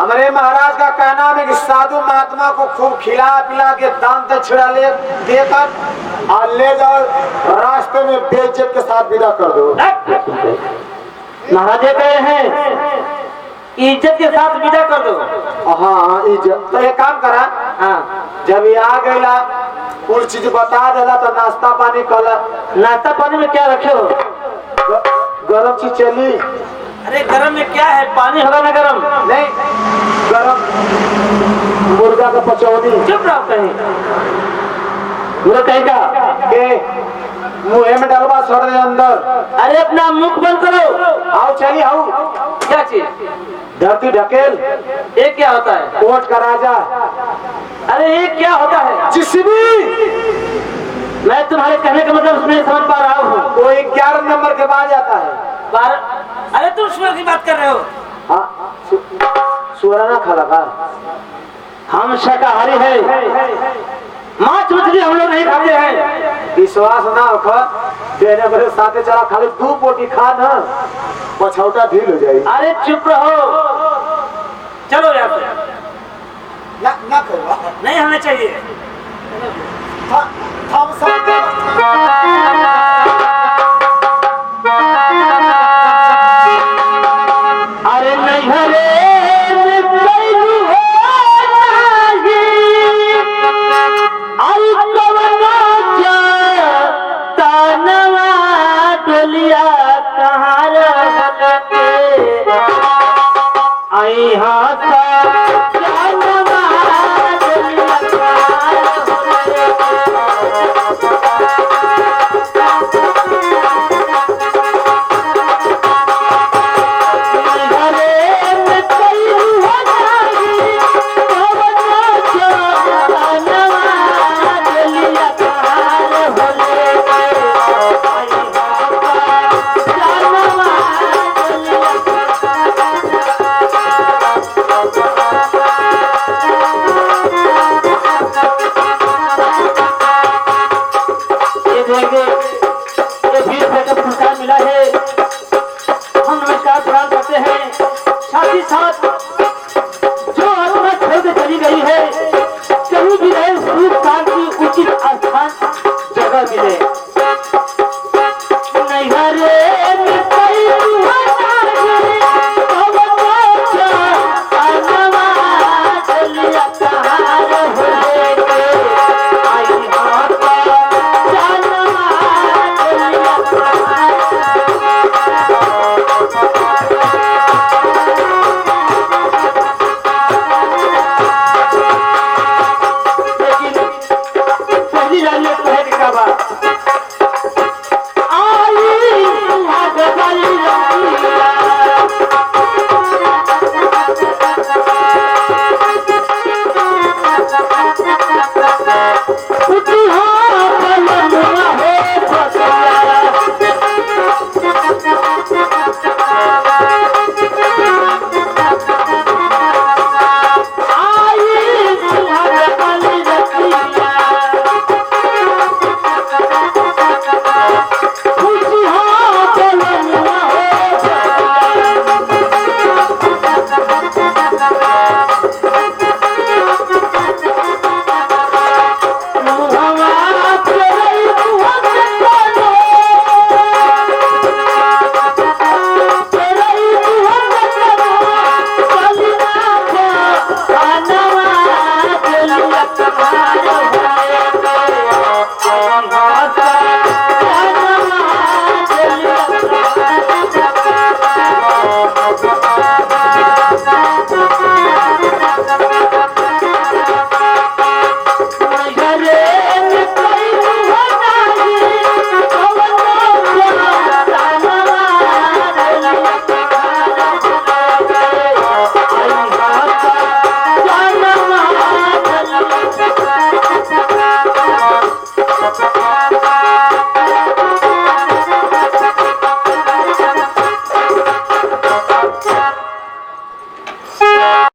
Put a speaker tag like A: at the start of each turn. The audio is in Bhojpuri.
A: हमारे महाराज का कहना है कि साधु महात्मा को खूब खिला पिला के दान दक्षिणा ले देकर और ले जाओ रास्ते में बेइज्जत के साथ विदा कर दो।
B: महाराज कहे हैं इज्जत के साथ विदा कर दो।
A: हाँ इज्जत तो एक काम करा।
B: हाँ
A: जब ये आ गईला कुल चीज बता देला तो नाश्ता पानी कला।
B: नाश्ता पानी में क्या रखे हो?
A: गरम चीज चली।
B: अरे गरम में क्या है? पानी होगा ना गरम?
A: नहीं गरम मुर्गा का पचौनी।
B: चुप रहो कहीं मुर्गा कहेगा
A: के मुँह में डलवा छोड़ दे अंदर।
B: अरे अपना मुख बंद करो।
A: आओ चली आओ।
B: क्या चीज?
A: धरती ढकेल।
B: ये क्या होता है?
A: कोट का राजा।
B: अरे ये क्या होता है?
A: जिसभी
B: मैं तुम्हारे कहने का मतलब उसमें समझ पा रहा हूँ।
A: वो 11 नंबर के बाद आता है।
B: 12? अरे तुम सुअर की बात कर रहे हो?
A: हाँ सुअराना खाला का।
B: हम शाकाहारी है, मांस मछली हम लोग नहीं खाते हैं।
A: विश्वास ना हो देने मेरे साथे चला खाली 2 पोटी खा ना पछौटा ढील हो जाएगी।
B: अरे चुप रहो चलो यहाँ से।
A: ना करो
B: नहीं हमें चाहिए। अरे नहीं हरे आई हाँ जो आत्मा छोड़ चली गई है कहीं भी रहे सुख शांति उचित